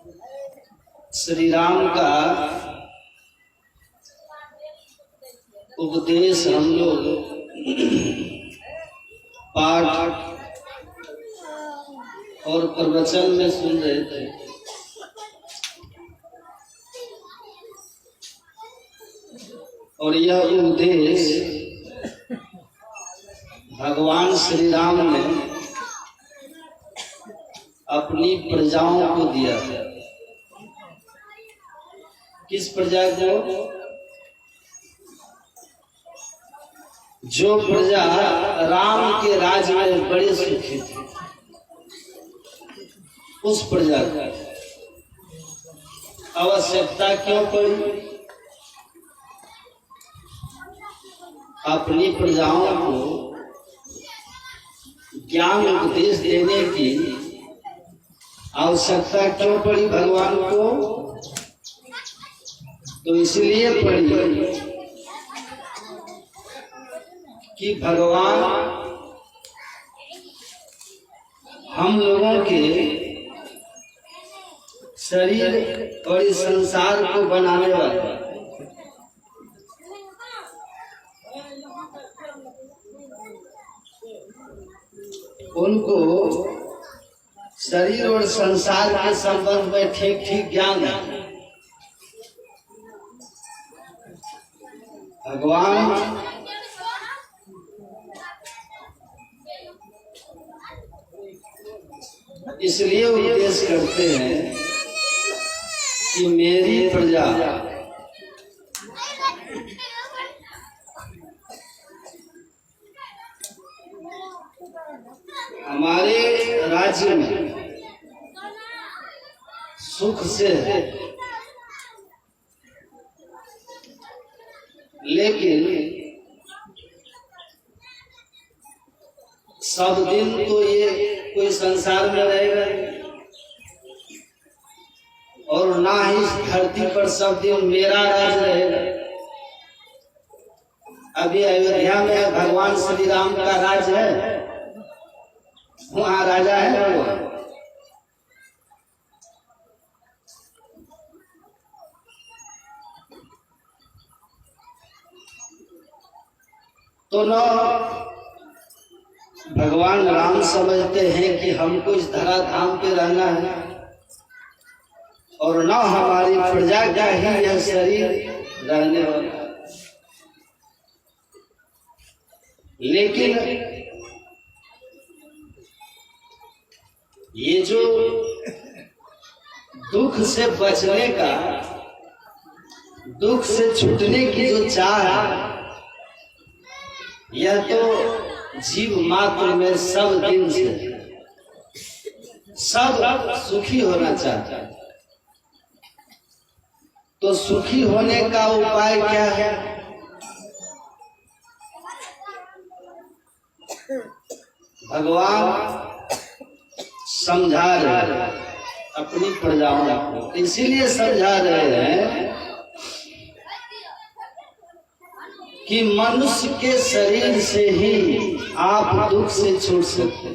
श्री राम का उपदेश हम लोग पाठ और प्रवचन में सुन रहे थे। और यह उपदेश भगवान श्री राम ने अपनी प्रजाओं को दिया। किस प्रजा को? जो प्रजा राम के राज में बड़े सुखी थे, उस प्रजा को आवश्यकता क्यों पड़ी? अपनी प्रजाओं को ज्ञान उपदेश देने की आवश्यकता क्यों पड़ी भगवान को? तो इसलिए पड़ी कि भगवान हम लोगों के शरीर और इस संसार को बनाने वाले, उनको शरीर और संसार के संबंध में ठीक ठीक ज्ञान है। भगवान इसलिए उपदेश करते हैं कि मेरी प्रजा हमारे राज्य में सुख से है, लेकिन सब दिन तो ये कोई संसार में रहेगा और ना ही इस धरती पर सब दिन मेरा राज रहेगा। अभी अयोध्या में भगवान श्री राम का राज है, वहां राजा है भगवान। तो न भगवान राम समझते हैं कि हमको इस धराधाम पे रहना है और न हमारी प्रजा का ही यह शरीर रहने वाला। लेकिन ये जो दुख से बचने का, दुख से छूटने की जो चाह है, यह तो जीव मात्र में सब दिन से सब सुखी होना चाहता है। तो सुखी होने का उपाय क्या है? भगवान समझा रहे हैं अपनी प्रजाओं को, इसीलिए समझा रहे हैं कि मनुष्य के शरीर से ही आप दुख से छूट सकते,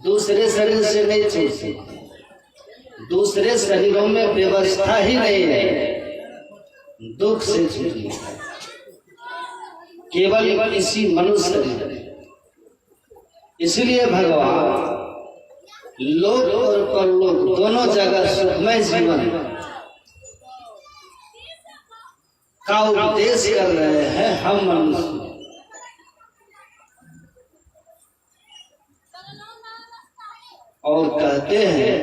दूसरे शरीर से नहीं छूट सकते। दूसरे शरीरों में व्यवस्था ही नहीं है दुख से छूटने का, केवल इसी मनुष्य शरीर में। इसलिए भगवान लोक और परलोक दोनों जगह सुखमय जीवन का उपदेश कर रहे हैं हम मनुष्य। और कहते हैं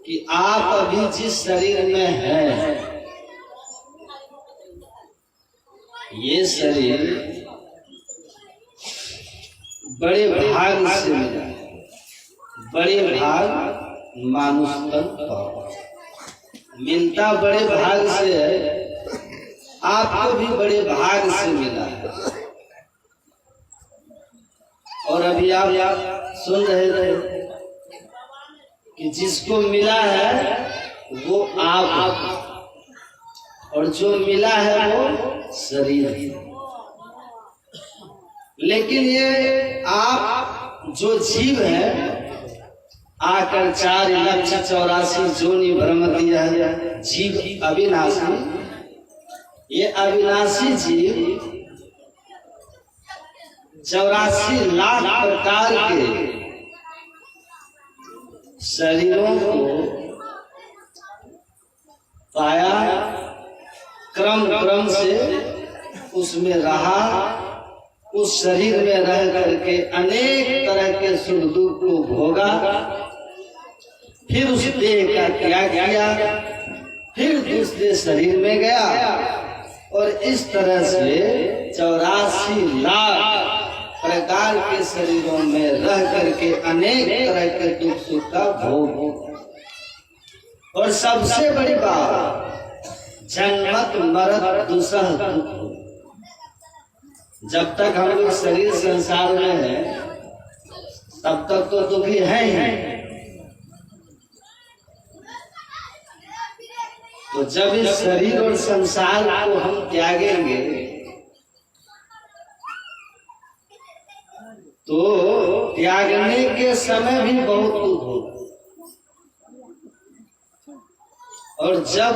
कि आप अभी जिस शरीर में हैं, ये शरीर बड़े भाग से मिला, बड़े भाग मानुष तन मिलता बड़े भाग से है, आपको भी बड़े भाग से मिला है। और अभी आप सुन रहे थे कि जिसको मिला है वो आप, और जो मिला है वो शरीर। लेकिन ये आप जो जीव है आकर 4,84,000 जोनि भ्रम दिया जीव अविनाशी। ये अविनाशी जीव 84 लाख प्रकार के शरीरों को पाया, क्रम क्रम से उसमें रहा, उस शरीर में रह करके अनेक तरह के सुख दुख को भोगा, फिर उस देह का त्याग किया, फिर दूसरे शरीर में गया और इस तरह से 84 लाख प्रकार के शरीरों में रह करके अनेक तरह के दुख सुख का भोग। और सबसे बड़ी बात, जन्मत मरत दुसह दुख। जब तक हम लोग शरीर संसार में है तब तक तो दुखी है ही। तो जब इस शरीर और संसार को हम त्यागेंगे तो त्यागने के समय भी बहुत दुख होगा, और जब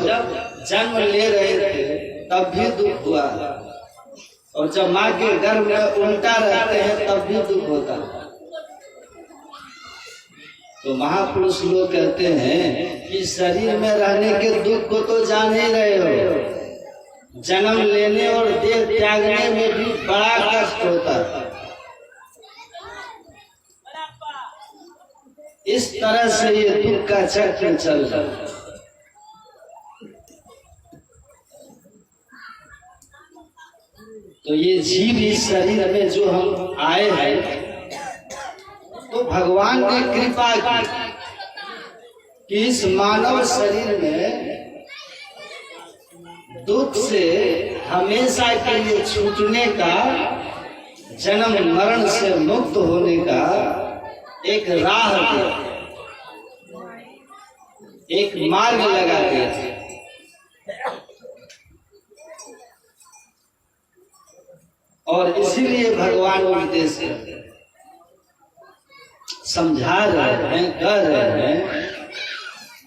जन्म ले रहे थे तब भी दुख हुआ, और जब माँ के गर्भ में उल्टा रहते हैं तब भी दुख होता है। तो महापुरुष लोग कहते हैं कि शरीर में रहने के दुख को तो जान ही रहे हो, जन्म लेने और देह त्यागने में भी बड़ा कष्ट होता है। इस तरह से ये दुख का चक्र चल रहा है। तो ये जीव इस शरीर में जो हम आए हैं तो भगवान ने कृपा की कि इस मानव शरीर में दुख से हमेशा के लिए छूटने का, जन्म मरण से मुक्त होने का एक राह दिया, एक मार्ग लगा दिया। और इसीलिए भगवान उपदेश समझा रहे हैं, कह रहे हैं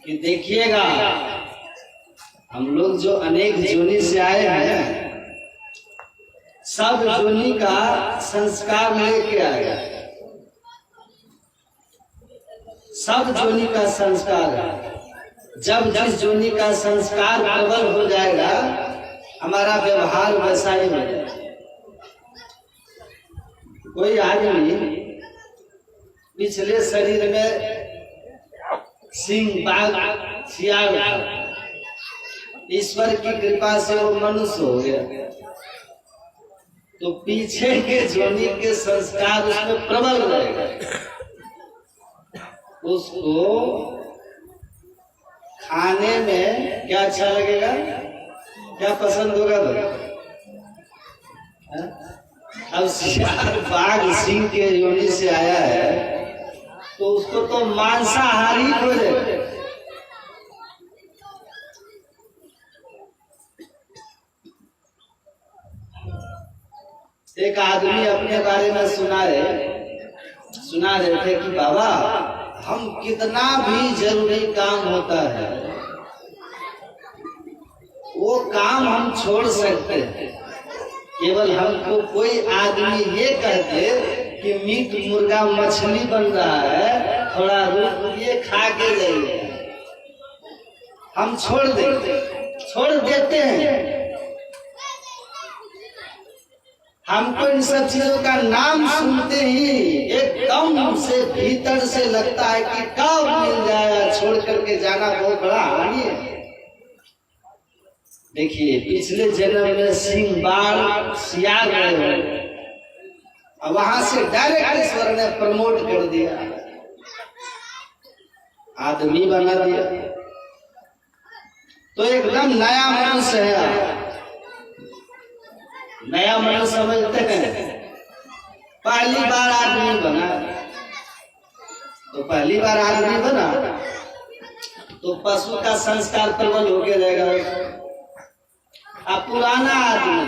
कि देखिएगा, हम लोग जो अनेक जोनि से आए हैं सब जोनि का संस्कार लेके आए, सब जोनि का संस्कार है। जब जिस जोनि का संस्कार प्रबल हो जाएगा हमारा व्यवहार वैसा ही हो जाएगा। कोई आदमी पिछले शरीर में सिंह बाघ सियार था, ईश्वर की कृपा से वो मनुष्य हो गया, तो पीछे के जोनि के संस्कार उसमें प्रबल रहेगा। उसको खाने में क्या अच्छा लगेगा, क्या पसंद होगा भाई? अब सियार बाघ सिंह के योनि से आया है तो उसको तो मांसाहारी खोजेगा। एक आदमी अपने बारे में सुना रहे थे कि बाबा, हम कितना भी जरूरी काम होता है वो काम हम छोड़ सकते हैं, केवल हमको कोई आदमी ये कहते कि मीट मुर्गा मछली बन रहा है, थोड़ा रुकिए खा के जाइए, हम छोड़ देते हैं। हमको इन सब चीजों का नाम सुनते ही एकदम से भीतर से लगता है कि कब मिल जाएगा, छोड़ करके जाना बहुत बड़ा हानि है। देखिए, पिछले जन्म में सिंह बाघ सियार रहे हो, अब वहां से डायरेक्ट ईश्वर ने प्रमोट कर दिया, आदमी बना दिया, तो एकदम नया मनुष्य है। नया मनुष्य समझते हैं, पहली बार आदमी बना, तो पहली बार आदमी बना तो पशु का संस्कार प्रबल हो के रहेगा। अब पुराना आदमी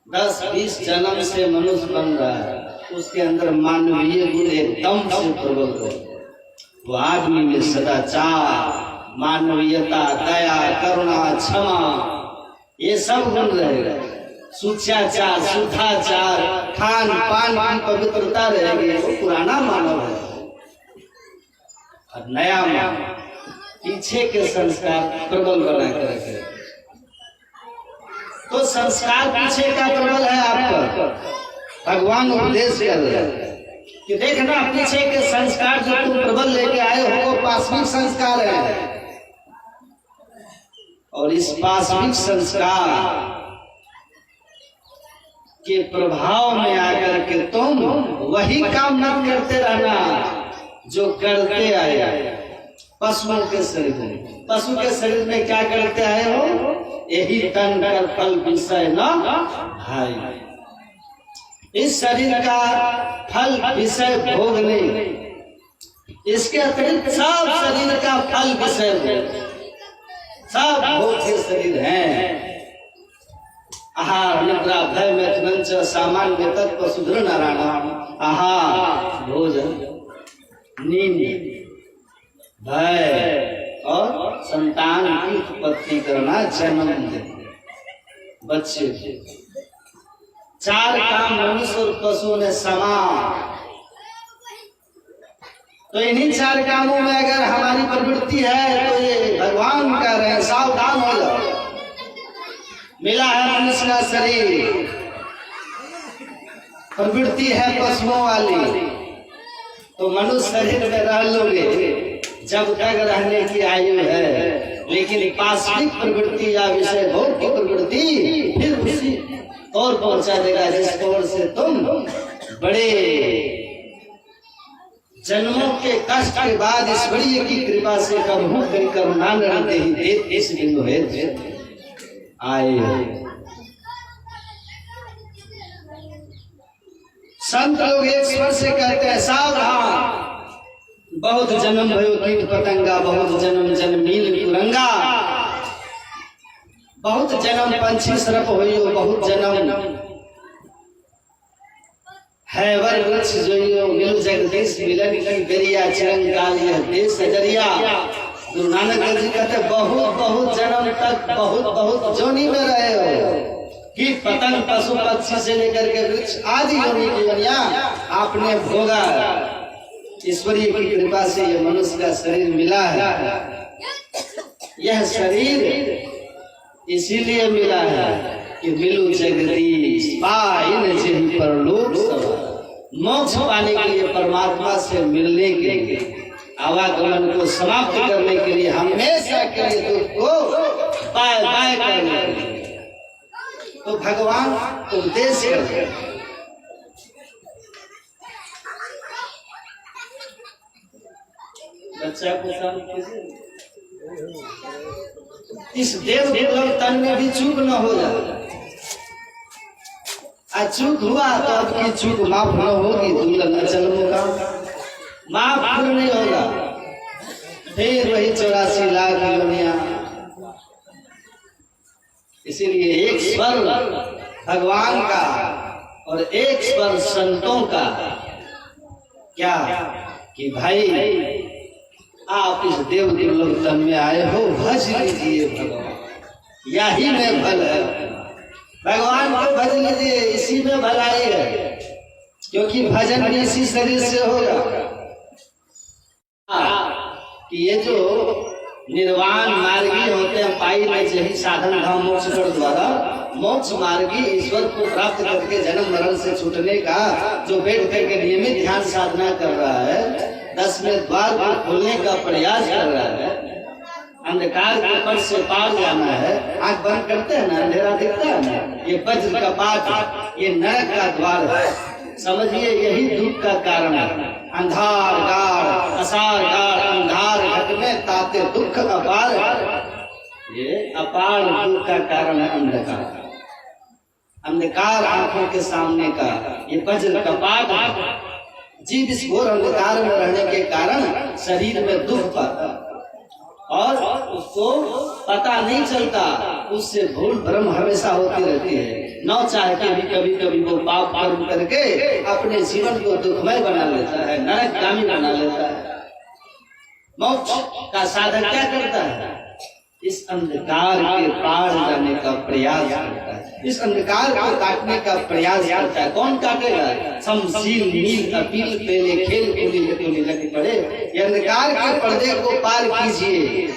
10-20 जन्म से मनुष्य बन रहा है, उसके अंदर मानवीय गुण एकदम से प्रबल रहे। वो आदमी में सदाचार, मानवीयता, दया, करुणा, क्षमा, ये सब गुण रहेगा। सुचाचार, शुद्धाचार, खान पान की पवित्रता रहेगी। वो पुराना मानव है। और नया मानव पीछे के संस्कार प्रबल बना कर रखे। तो संस्कार पीछे का प्रबल है आपका। भगवान उपदेश कर रहे हैं कि देखना, पीछे के संस्कार जो तुम प्रबल लेके आए हो वो पाश्विक संस्कार है। और इस पाश्विक संस्कार के प्रभाव में आकर के तुम वही काम मत करते रहना जो करते आए पशुओं के शरीर में। पशु के शरीर में क्या करते आए हो? यही तन कर फल विषय न भाई। इस शरीर का फल विषय भोगने, इसके अतिरिक्त सब शरीर का फल विषय भोग, सब भोग के शरीर हैं। आहार निद्रा भय मैथुन च सामान्य तत्व सुधर नारायण। आहार भोजन, नींद, भय और संतान की उत्पत्ति करना, जन्म देना बच्चे को। चार काम मनुष्य और पशुओं ने समान। तो इन्हीं चार कामों में अगर हमारी प्रवृत्ति है तो ये भगवान कह रहे हैं सावधान हो जाओ। मिला है मनुष्य का शरीर, प्रवृत्ति है पशुओं वाली, तो मनुष्य शरीर में रह लोगे जब तक रहने की आयु है। लेकिन पाश्विक प्रवृत्ति या विषय भोग की प्रवृत्ति फिर उसी और पहुंचा देगा जिस ओर से तुम बड़े जन्मों के कष्ट के बाद ईश्वरीय की कृपा से कबहू कहीं करुणा नरते ही देत इस बिंदु है आए। संत लोग एक स्वर से कहते हैं सावधान, बहुत जन्म भयो कीट पतंगा, बहुत जन्म जन्मील कुरंगा, बहुत जन्म पंछी सरप होइयो, बहुत जन्म है वर वृक्ष जोइयो, मिल जगदीश मिलन की गरिया चिरंगाल यह देश जरिया। गुरु नानक देव जी कहते बहुत बहुत जन्म तक बहुत बहुत जोनी में रहे हो कि पतंग पशु पक्षी से लेकर के वृक्ष आदि योनि की योनिया आपने भोगा। ईश्वरीय की कृपा से ये मनुष्य का शरीर मिला है। यह शरीर इसीलिए मिला है कि मिलू जगदीश पाइन जेहि परलोक सवार। मोक्ष पाने के लिए, परमात्मा से मिलने के लिए, आवागमन को समाप्त करने के लिए, हमेशा के लिए दुख को बाय बाय करने के लिए तो भगवान उपदेश करते हैं। बच्चा को इस देव दुर्लभ तन में भी चूक न हो जाए। चूक हुआ तो आपकी चूक माफ न होगी, दुर्लभ जन्मों का माफ नहीं होगा। फिर वही 84 लाख योनियां। इसीलिए एक स्वर भगवान का और एक स्वर संतों का क्या कि भाई आप इस देव दुर्लभ तन में आए हो, भज लीजिए भगवान, यही में भल है। भगवान को भज लीजिए, इसी में भलाई है, क्योंकि भजन भी इसी शरीर से होगा। कि ये जो निर्वाण मार्गी होते हैं, पाई में यही साधन धाम मोक्ष कर द्वारा मोक्ष मार्गी ईश्वर को प्राप्त करके जन्म मरण से छूटने का जो बैठ करके नियमित ध्यान साधना कर रहा है, 10वें द्वार को खोलने का प्रयास कर रहा है, अंधकार के पट से पार जाना है। आंख बंद करते हैं ना, अंधेरा दिखता है ना, ये वज्र का पाठ, ये नरक का द्वार है। समझिए यही दुख का कारण है। अंधार गाढ़ असार गाढ़ अंधार घट में ताते दुख अपार, ये अपार दुख का कारण है अंधकार। अंधकार आंखों के सामने का ये वज्र का पाठ, जीव इस घोर अंधकार में रहने के कारण शरीर में दुख पाता और उसको पता नहीं चलता उससे भूल भ्रम हमेशा होती रहती है। न चाह के भी कभी कभी वो पाप कर्म करके अपने जीवन को दुखमय बना लेता है, नरकगामी बना लेता है। मोक्ष का साधन क्या करता है? इस अंधकार के पार जाने का प्रयास करता है, इस अंधकार को काटने का प्रयास करता है। कौन काटेगा? शमशील नील अपील पेले खेल खेली लगी पड़े। ये अंधकार के पर्दे को पार कीजिए,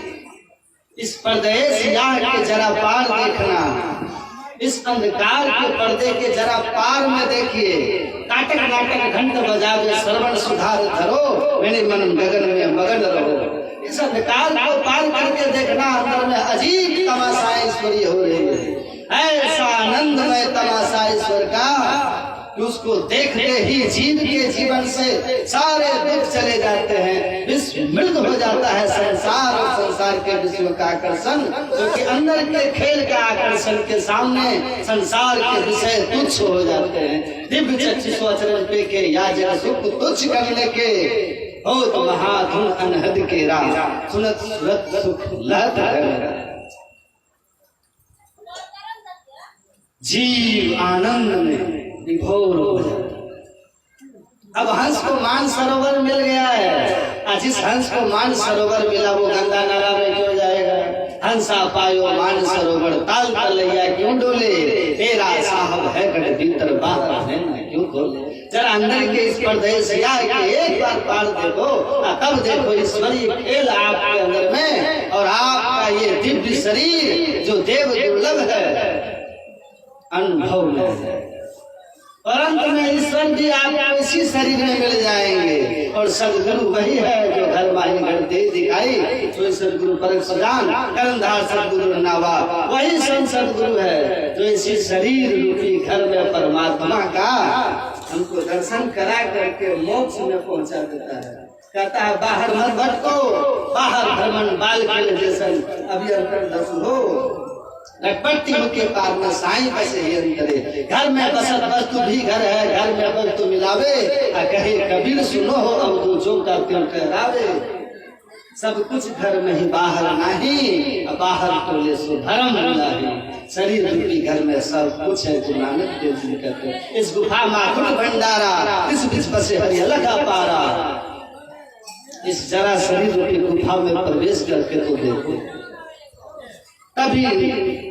इस पर्दे से के जरा पार देखना, इस अंधकार के पर्दे के जरा पार में देखिए। काटक नाटक घंट बजावे श्रवण सुधार धरो, मेरे मन गगन में मगन रहो। इस अंधकार को पार करके देखना, अंदर में अजीब तमाशा ईश्वरी हो रही है। ऐसा आनंदमय तमाशा ईश्वर का कि उसको देखते ही जीव के जीवन से सारे दुख चले जाते हैं, विश्व मृत हो जाता है संसार और संसार के विश्व का आकर्षण, क्योंकि अंदर के खेल का आकर्षण के सामने संसार के विषय तुच्छ हो जाते हैं। दिव्य चक्षु आचरण पे के या जग सुख तुच्छ करने के हो तो महाधुन अनहद के राह, सुनत सुरत सुख लहत है। जीव आनंद में विभोर हो जाता। अब हंस को मान सरोवर मिल गया है, जिस हंस को मान सरोवर मिला वो गंगा नाला में क्यों जाएगा? हंसा पायो मान सरोवर ताल तलैया क्यों डोले, तेरा साहब है गढ़ भीतर बाहर है ना क्यों खोले। जरा अंदर के इस पर्दे से एक बार पार देखो, तब देखो ईश्वरीय खेल आपके अंदर में, और आपका ये दिव्य शरीर जो देव दुर्लभ है अनुभव में, और अंत में ईश्वर भी आपको इसी शरीर में मिल जाएंगे। और सदगुरु वही है जो घर माही घर दे दिखाई, जो सदगुरु पर सुजान करंधार सदगुरु नावा, वही सदगुरु है जो इसी शरीर रूपी घर में परमात्मा का हमको दर्शन करा करके मोक्ष में पहुंचा देता है। कहता है बाहर मत भटको, बाहर भ्रमण बाल के जैसन अभी अंतर दर्शन हो, लटपट्टी के पार में साईं बसे ही अंतरे। घर में बसत वस्तु भी घर है, घर में वस्तु मिलावे, कहे कबीर सुनो हो अब दो जो का क्यों कहरावे। सब कुछ घर में ही बाहर नहीं, बाहर तो ले सो धर्म नहीं। शरीर रूपी घर में सब कुछ है जो नानक देव जी कहते हैं। इस गुफा माखुट भंडारा, इस बीच बसे हरि लगा पारा। इस जरा शरीर रूपी गुफा में प्रवेश करके तो देखो, कभी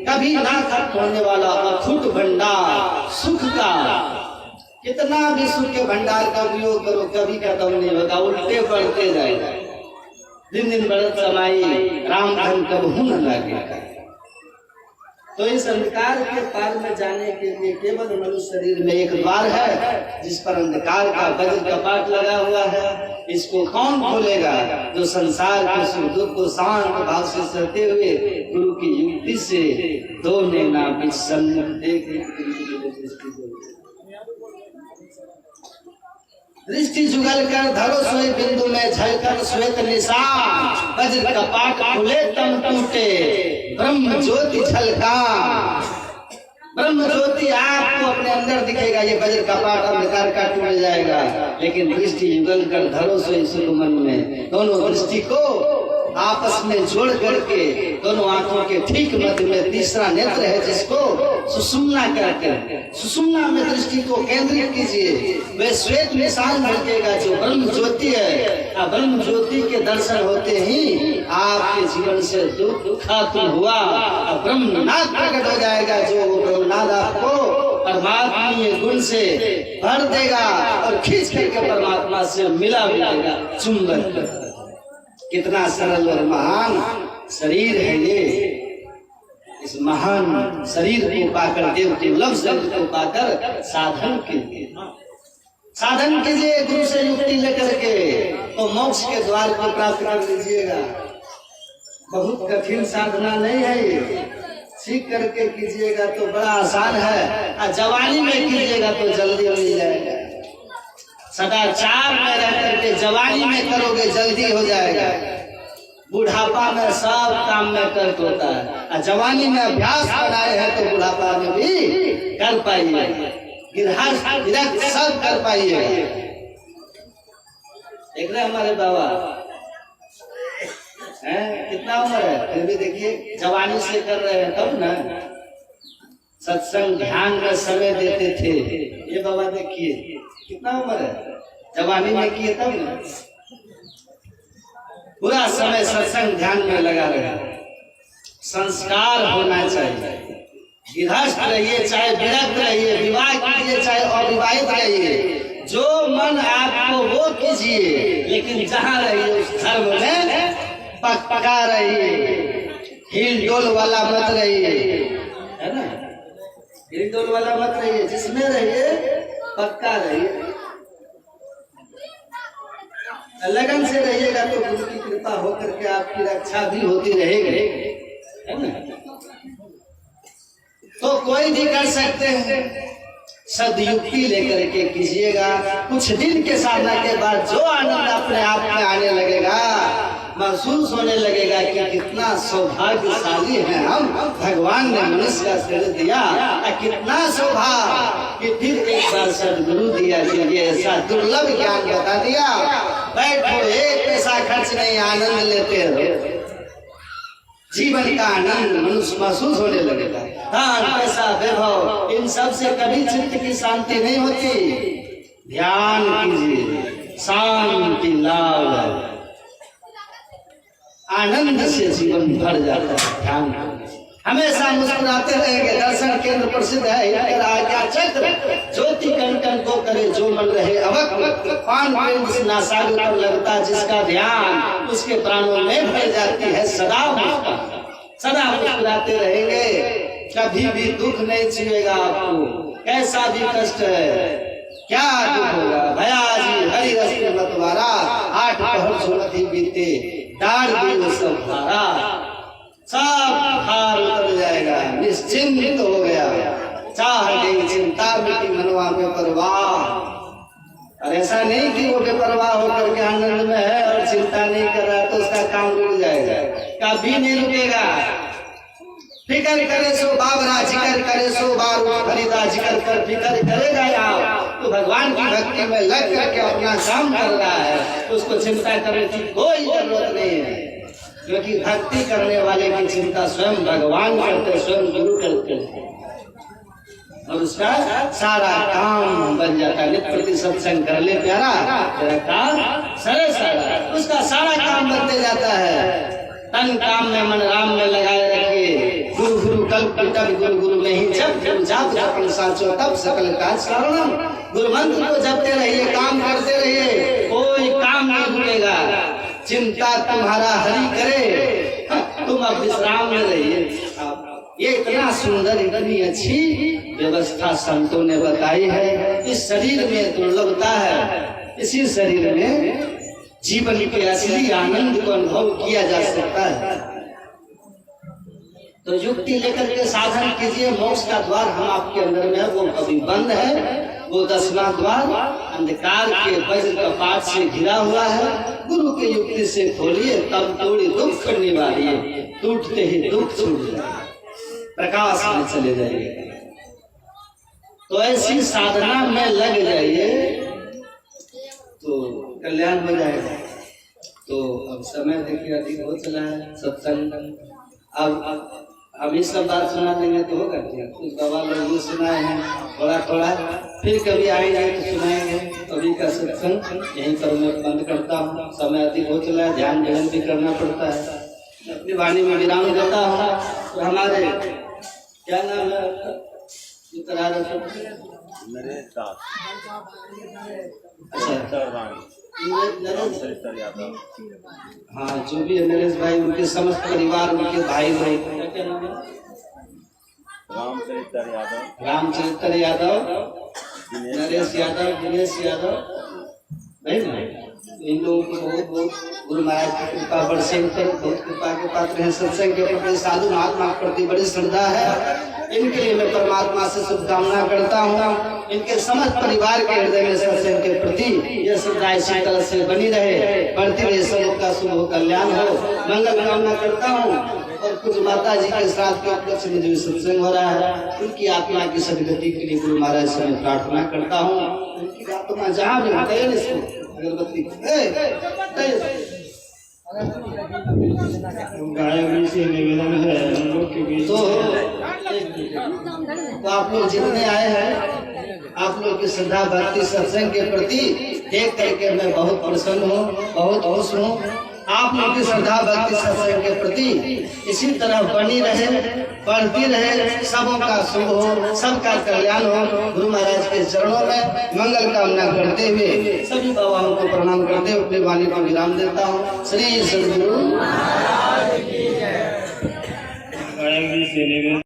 कभी ना खत्म होने वाला अखुट भंडार सुख का। कितना भी सुख के भंडार का उपयोग करो कभी खत्म नहीं होगा, उल्टे बढ़ते जाएगा। दिन दिन बढ़त समाई राम धन कबहू न लगेगा। तो इस अंधकार के पार में जाने के लिए केवल मनुष्य शरीर में एक द्वार है, जिस पर अंधकार का वज्र कपाट लगा हुआ है। इसको कौन खोलेगा? जो संसार के सुख दुख को शांत भाव से सहते हुए गुरु की युक्ति से दो ने ना दृष्टि जुगल कर धरो सोए बिंदु में झलकर श्वेत निशान, वज्र कपाट खुले तम टूटे ब्रह्म ज्योति झलका। ब्रह्म ज्योति आपको अपने अंदर दिखेगा, ये वज्र कपाट अंधकार का टूट जाएगा। लेकिन दृष्टि युगल कर धरो सोए सुख मन में, दोनों दृष्टि को आपस में जोड़ करके दोनों आंखों के ठीक मध्य में तीसरा नेत्र है जिसको सुषुम्ना कहते हैं। सुषुम्ना में दृष्टि को केंद्रित कीजिए, वे श्वेत निशान झलकेगा जो ब्रह्म ज्योति है। ब्रह्म ज्योति के दर्शन होते ही आपके जीवन से दुख खत्म हुआ, ब्रह्मनाद प्रकट हो जाएगा। जो वो ब्रह्मनाद आपको परमात्मीय गुण से भर देगा और खींच करके परमात्मा से मिला देगा चुंबन। कितना सरल और महान शरीर है ये। इस महान शरीर को पाकर, देव के लफ्ज को पाकर साधन कीजिए, साधन कीजिए गुरु से युक्ति लेकर के, तो मोक्ष के द्वार को प्राप्त कर लीजिएगा। बहुत कठिन साधना नहीं है ये, सीख करके कीजिएगा तो बड़ा आसान है, और जवानी में कीजिएगा तो जल्दी मिल जाएगा। सदाचार में रह करके जवानी में करोगे जल्दी हो जाएगा, बुढ़ापा में सब काम में कर्क होता है, और जवानी में अभ्यास बनाए हैं तो बुढ़ापा में भी कर पाइए, गिरहस्थ सब कर पाइए। देख रहे हमारे बाबा हैं, कितना उम्र है, फिर भी देखिए जवानी से कर रहे हैं तब ना। सत्संग ध्यान का समय देते थे, ये बाबा देखिए कितना उम्र है, जवानी में किए तब ना। पूरा समय सत्संग ध्यान में लगा रहे। संस्कार होना चाहिए, गृहस्थ रहिए चाहे विरक्त रहिए, विवाह कीजिए चाहे अविवाहित रहिए, जो मन आपको वो कीजिए, लेकिन जहाँ रहिए उस धर्म में पक्का रहिए, हिल डोल वाला मत रहिए, है ना। हिल डोल वाला मत रहिए, जिसमें रहिए पक्का रहिए, लगन से रहिएगा तो गुरु की कृपा होकर के आपकी रक्षा भी होती रहेगी, है ना। तो कोई भी कर सकते हैं, सदयुक्ति लेकर के कीजिएगा। कुछ दिन के साधना के बाद जो आनंद अपने आप में आने लगेगा, महसूस होने लगेगा कि कितना सौभाग्यशाली हैं हम, भगवान ने मनुष्य का शरीर दिया, कितना सौभाग्य कि फिर एक बार सदगुरु दिया, ये ऐसा दुर्लभ ज्ञान बता दिया। बैठो, एक पैसा खर्च नहीं, आनंद लेते रहो, जीवन का आनंद मनुष्य महसूस होने लगेगा। धन पैसा वैभव इन सब से कभी चित्त की शांति नहीं होती। ध्यान कीजिए, शांति लाभ है, आनंद से जीवन भर जाता है। ध्यान हमेशा मुस्कुराते रहेंगे। दर्शन केंद्र प्रसिद्ध है, आज्ञा चक्र ज्योति कंकन को करे जो मन रहे अवक, पान प्रेम नासालु पर लगता जिसका ध्यान, उसके प्राणों में भर जाती है सदा मुस्कान। सदा मुस्कुराते रहेंगे, कभी भी दुख नहीं छुएगा आपको, कैसा भी कष्ट है, क्या दुख होगा। भया जी हरि रस में मतवारा, 8 पहर झोलती बीते, डार दी सब धारा, सब हार उतर जाएगा, निश्चिंत हो गया, चाह गई चिंता मिटी मनवा में परवाह। और ऐसा नहीं कि वो बेपरवाह होकर के आनंद में है और चिंता नहीं कर रहा तो उसका काम रुक जाएगा, कभी नहीं रुकेगा। फिकर करे सो बाबरा, जिक्र करे सो बारू, खरीदा जिक्र कर फिकर करेगा आप। तो भगवान की भक्ति में लग करके अपना काम कर रहा है, तो उसको चिंता करने की कोई जरूरत नहीं है, क्योंकि भक्ति करने वाले की चिंता स्वयं भगवान करते, स्वयं गुरु करते, और उसका सारा काम बन जाता है। नित्य प्रति सत्संग कर ले प्यारा, तेरा काम सरल सारा, उसका सारा काम बनते जाता है। तन काम में मन राम में लगाए रखिए, गुरु गुरु कल्प तब गुरु गुरु में ही जब जाप जपन साचो तब सकल काज कारणम। गुरु मंत्र को जपते रहिए, काम करते रहिए, कोई काम नहीं भूलेगा। चिंता तुम्हारा हरि करे, तुम अब विश्राम में रहिए। ये इतना सुंदर, इतनी अच्छी व्यवस्था संतों ने बताई है। इस शरीर में दुर्लभता है, इसी शरीर में जीवन के असली आनंद को अनुभव किया जा सकता है। तो युक्ति लेकर के साधन कीजिए। मोक्ष का द्वार हम आपके अंदर में है, वो अभी बंद है, वो 10वां द्वार अंधकार के वज्र कपाट से घिरा हुआ है। गुरु की युक्ति से खोलिए, तब तोड़ी दुख निवारिए, टूटते ही दुख छूट जाए, प्रकाश में चले जाइए। तो ऐसी साधना में लग जाइए तो कल्याण हो जाएगा। तो अब समय देखिए अधिक हो चला है सत्संग, अब हम इस सब बात सुना देंगे तो होगा क्या? कुछ बाबा लोग सुनाए हैं थोड़ा थोड़ा, फिर कभी आएंगे तो सुनाएंगे। अभी का सत्संग यहीं पर मैं बंद करता हूँ, समय अधिक हो चला है, ध्यान भजन भी करना पड़ता है। अपनी वाणी में विराम देता हूँ। तो हमारे क्या नाम है नरेश दास, हाँ जो भी है नरेश भाई, उनके समस्त परिवार, उनके भाई भाई, क्या नाम है? रामचरित्र यादव, नरेश यादव, दिनेश यादव, नहीं ना? इन लोगों को बहुत बहुत गुरु महाराज की कृपा बरसे, बहुत कृपा के पात्र हैं। सत्संग के प्रति, साधु महात्मा के प्रति बड़ी श्रद्धा है। इनके लिए मैं परमात्मा से शुभकामना करता हूँ। इनके समस्त परिवार के हृदय में सत्संग के प्रति यह श्रद्धा इसी तरह से बनी रहे, बढ़ती रहे, सबका शुभ कल्याण हो, मंगल कामना करता हूँ। और कुछ माता जी के साथ के उपलक्ष्य में जो सत्संग हो रहा है, उनकी आत्मा की सदगति के लिए गुरु महाराज से मैं प्रार्थना करता हूँ। उनकी आत्मा जहाँ भी अगरबत्ती गायक जी से निवेदन है हम लोग के बीच तो आप लोग जितने आए हैं, आप लोग की श्रद्धा भक्ति सत्संग के प्रति देख करके मैं बहुत प्रसन्न हूँ, बहुत खुश हूँ। आप लोग की श्रद्धा भक्ति सत्संग के प्रति इसी तरह बनी रहे, बढ़ती रहे, सबों का शुभ हो, सबका कल्याण हो। गुरु महाराज के चरणों में मंगल कामना करते हुए सभी बाबाओं को प्रणाम करते हुए अपनी वाणी को विराम देता हूँ। श्री सद्गुरु गायक जी से निवेदन